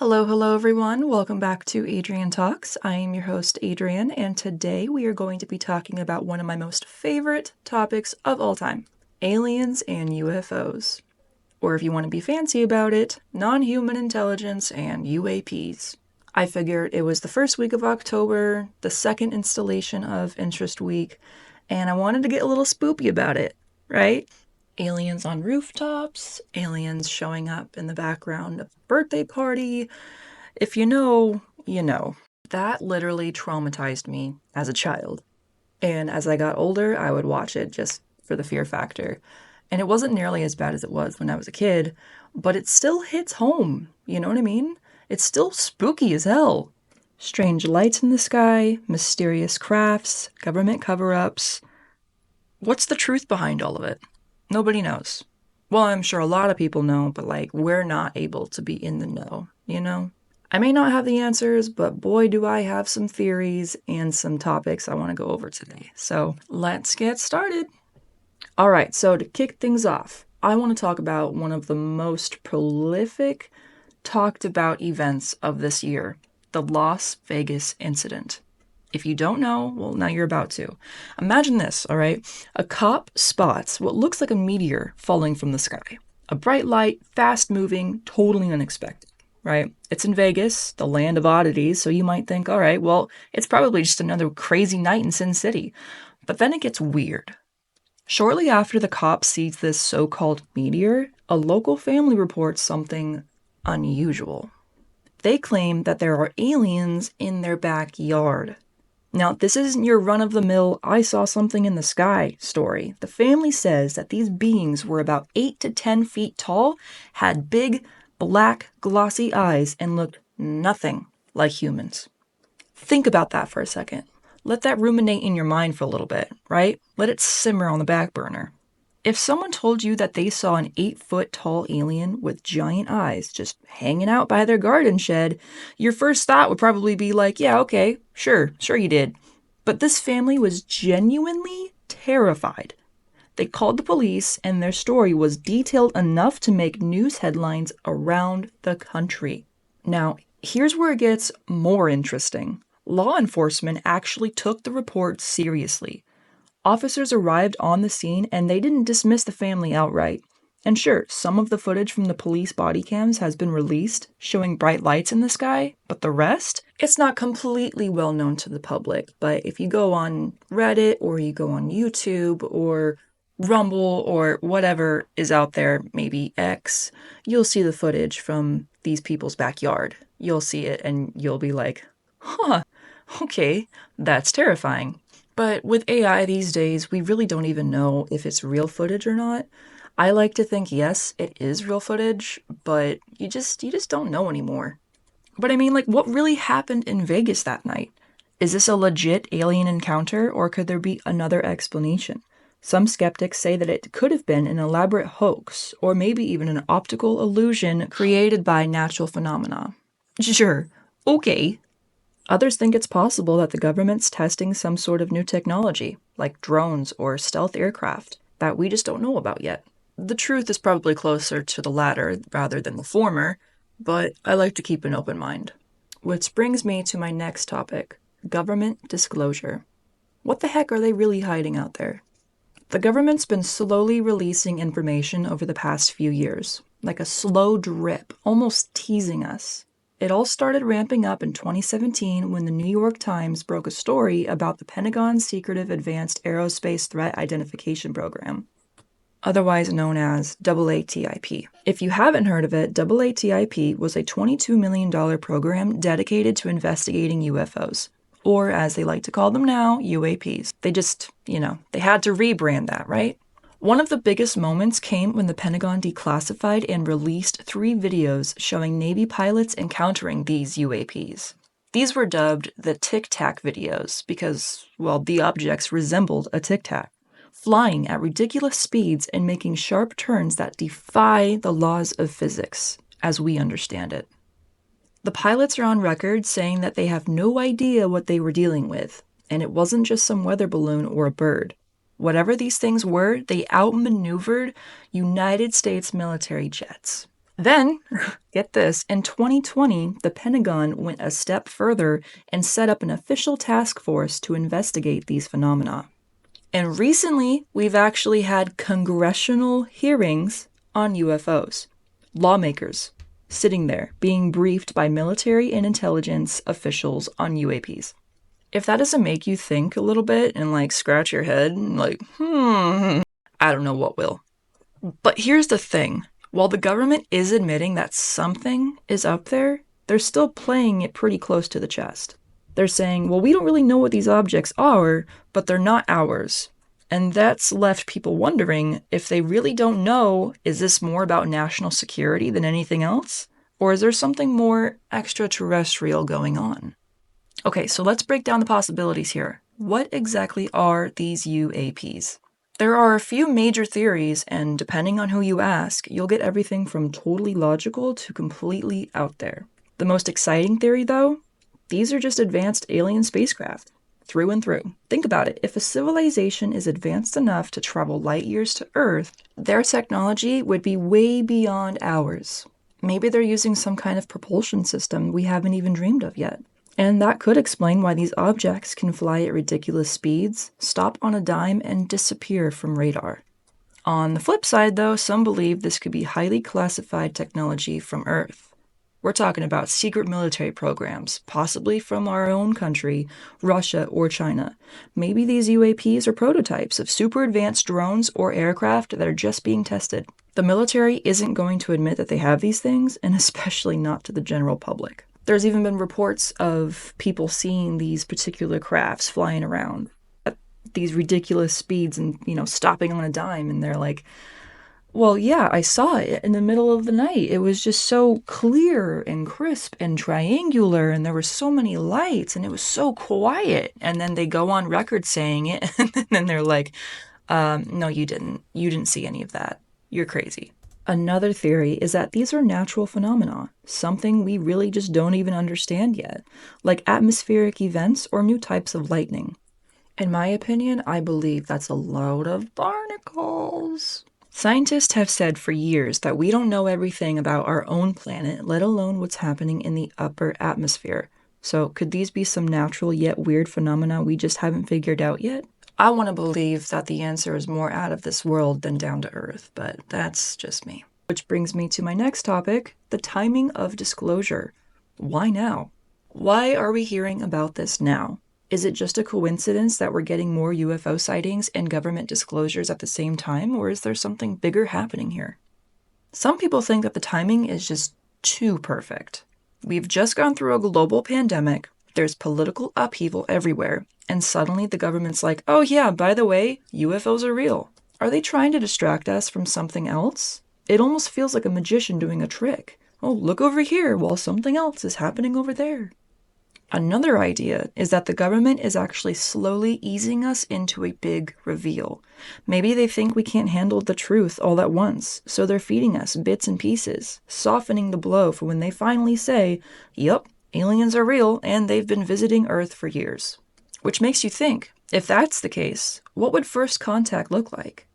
Hello everyone. Welcome back to AdrianTalks. I am your host Adrian, and today we are going to be talking about one of my most favorite topics of all time, aliens and UFOs. Or if you want to be fancy about it, non-human intelligence and UAPs. I figured it was the first week of October, the second installation of Interest Week, and I wanted to get a little spoopy about it, right? Aliens on rooftops, aliens showing up in the background of a birthday party. If you know, you know. That literally traumatized me as a child. And as I got older, I would watch it just for the fear factor. And it wasn't nearly as bad as it was when I was a kid, but it still hits home. You know what I mean? It's still spooky as hell. Strange lights in the sky, mysterious crafts, government cover-ups. What's the truth behind all of it? Nobody knows. Well, I'm sure a lot of people know, but we're not able to be in the know, you know? I may not have the answers, but boy, do I have some theories and some topics I want to go over today. So let's get started. All right, so to kick things off, I want to talk about one of the most prolific talked about events of this year, the Las Vegas incident. If you don't know, well, now you're about to. Imagine this, all right? A cop spots what looks like a meteor falling from the sky. A bright light, fast moving, totally unexpected, right? It's in Vegas, the land of oddities, so you might think, all right, well, it's probably just another crazy night in Sin City. But then it gets weird. Shortly after the cop sees this so-called meteor, a local family reports something unusual. They claim that there are aliens in their backyard. Now, this isn't your run-of-the-mill, I saw something in the sky story. The family says that these beings were about 8 to 10 feet tall, had big, black, glossy eyes, and looked nothing like humans. Think about that for a second. Let that ruminate in your mind for a little bit, right? Let it simmer on the back burner. If someone told you that they saw an 8-foot-tall alien with giant eyes just hanging out by their garden shed, your first thought would probably be like, yeah, okay, sure you did. But this family was genuinely terrified. They called the police, and their story was detailed enough to make news headlines around the country. Now, here's where it gets more interesting. Law enforcement actually took the report seriously. Officers arrived on the scene and they didn't dismiss the family outright. And sure, some of the footage from the police body cams has been released, showing bright lights in the sky, but the rest? It's not completely well known to the public, but if you go on Reddit or you go on YouTube or Rumble or whatever is out there, maybe X, you'll see the footage from these people's backyard. You'll see it and you'll be like, huh, okay, that's terrifying. But with AI these days, we really don't even know if it's real footage or not. I like to think, yes, it is real footage, but you just don't know anymore. But I mean, what really happened in Vegas that night? Is this a legit alien encounter, or could there be another explanation? Some skeptics say that it could have been an elaborate hoax, or maybe even an optical illusion created by natural phenomena. Sure, okay. Others think it's possible that the government's testing some sort of new technology, like drones or stealth aircraft, that we just don't know about yet. The truth is probably closer to the latter rather than the former, but I like to keep an open mind. Which brings me to my next topic, government disclosure. What the heck are they really hiding out there? The government's been slowly releasing information over the past few years, like a slow drip, almost teasing us. It all started ramping up in 2017 when the New York Times broke a story about the Pentagon's secretive Advanced Aerospace Threat Identification Program, otherwise known as AATIP. If you haven't heard of it, AATIP was a $22 million program dedicated to investigating UFOs, or as they like to call them now, UAPs. They just, they had to rebrand that, right? One of the biggest moments came when the Pentagon declassified and released 3 videos showing Navy pilots encountering these UAPs. These were dubbed the Tic Tac videos because, well, the objects resembled a Tic Tac, flying at ridiculous speeds and making sharp turns that defy the laws of physics, as we understand it. The pilots are on record saying that they have no idea what they were dealing with, and it wasn't just some weather balloon or a bird. Whatever these things were, they outmaneuvered United States military jets. Then, get this, in 2020, the Pentagon went a step further and set up an official task force to investigate these phenomena. And recently, we've actually had congressional hearings on UFOs. Lawmakers sitting there being briefed by military and intelligence officials on UAPs. If that doesn't make you think a little bit and like scratch your head and like, I don't know what will. But here's the thing. While the government is admitting that something is up there, they're still playing it pretty close to the chest. They're saying, well, we don't really know what these objects are, but they're not ours. And that's left people wondering if they really don't know, is this more about national security than anything else? Or is there something more extraterrestrial going on? Okay, so let's break down the possibilities here. What exactly are these UAPs? There are a few major theories, and depending on who you ask, you'll get everything from totally logical to completely out there. The most exciting theory, though, these are just advanced alien spacecraft. Through and through. Think about it. If a civilization is advanced enough to travel light years to Earth, their technology would be way beyond ours. Maybe they're using some kind of propulsion system we haven't even dreamed of yet. And that could explain why these objects can fly at ridiculous speeds, stop on a dime, and disappear from radar. On the flip side, though, some believe this could be highly classified technology from Earth. We're talking about secret military programs, possibly from our own country, Russia, or China. Maybe these UAPs are prototypes of super advanced drones or aircraft that are just being tested. The military isn't going to admit that they have these things, and especially not to the general public. There's even been reports of people seeing these particular crafts flying around at these ridiculous speeds and, stopping on a dime, and they're like, well, yeah, I saw it in the middle of the night. It was just so clear and crisp and triangular, and there were so many lights, and it was so quiet. And then they go on record saying it, and then they're like, no, you didn't. You didn't see any of that. You're crazy. Another theory is that these are natural phenomena, something we really just don't even understand yet, like atmospheric events or new types of lightning. In my opinion, I believe that's a load of barnacles. Scientists have said for years that we don't know everything about our own planet, let alone what's happening in the upper atmosphere. So could these be some natural yet weird phenomena we just haven't figured out yet? I want to believe that the answer is more out of this world than down to earth, but that's just me. Which brings me to my next topic, the timing of disclosure. Why now? Why are we hearing about this now? Is it just a coincidence that we're getting more UFO sightings and government disclosures at the same time, or is there something bigger happening here? Some people think that the timing is just too perfect. We've just gone through a global pandemic, there's political upheaval everywhere, and suddenly the government's like, oh yeah, by the way, UFOs are real. Are they trying to distract us from something else? It almost feels like a magician doing a trick. Oh, look over here while something else is happening over there. Another idea is that the government is actually slowly easing us into a big reveal. Maybe they think we can't handle the truth all at once, so they're feeding us bits and pieces, softening the blow for when they finally say, yep, aliens are real and they've been visiting Earth for years. Which makes you think, if that's the case, what would first contact look like?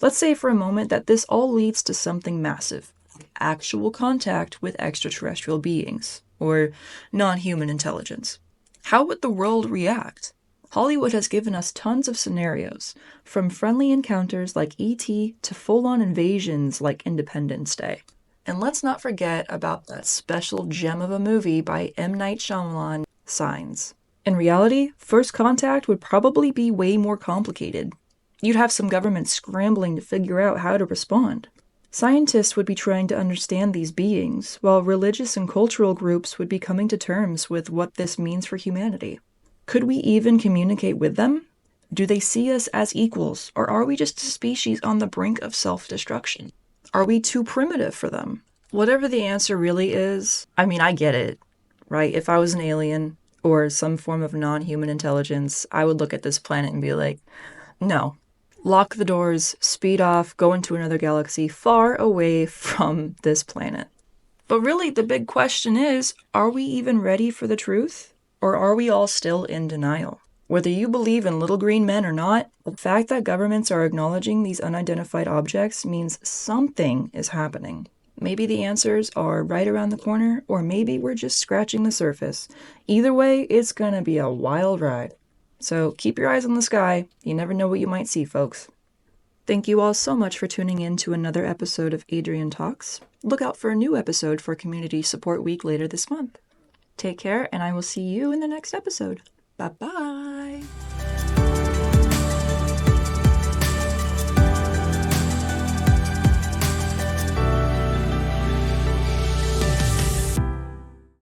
Let's say for a moment that this all leads to something massive, actual contact with extraterrestrial beings, or non-human intelligence. How would the world react? Hollywood has given us tons of scenarios, from friendly encounters like E.T. to full-on invasions like Independence Day. And let's not forget about that special gem of a movie by M. Night Shyamalan, Signs. In reality, first contact would probably be way more complicated. You'd have some government scrambling to figure out how to respond. Scientists would be trying to understand these beings, while religious and cultural groups would be coming to terms with what this means for humanity. Could we even communicate with them? Do they see us as equals, or are we just a species on the brink of self-destruction? Are we too primitive for them? Whatever the answer really is, I get it, right? If I was an alien or some form of non-human intelligence, I would look at this planet and be like, no. Lock the doors, speed off, go into another galaxy far away from this planet. But really, the big question is, are we even ready for the truth? Or are we all still in denial? Whether you believe in little green men or not, the fact that governments are acknowledging these unidentified objects means something is happening. Maybe the answers are right around the corner, or maybe we're just scratching the surface. Either way, it's gonna be a wild ride. So keep your eyes on the sky. You never know what you might see, folks. Thank you all so much for tuning in to another episode of Adrian Talks. Look out for a new episode for Community Support Week later this month. Take care, and I will see you in the next episode. Bye-bye.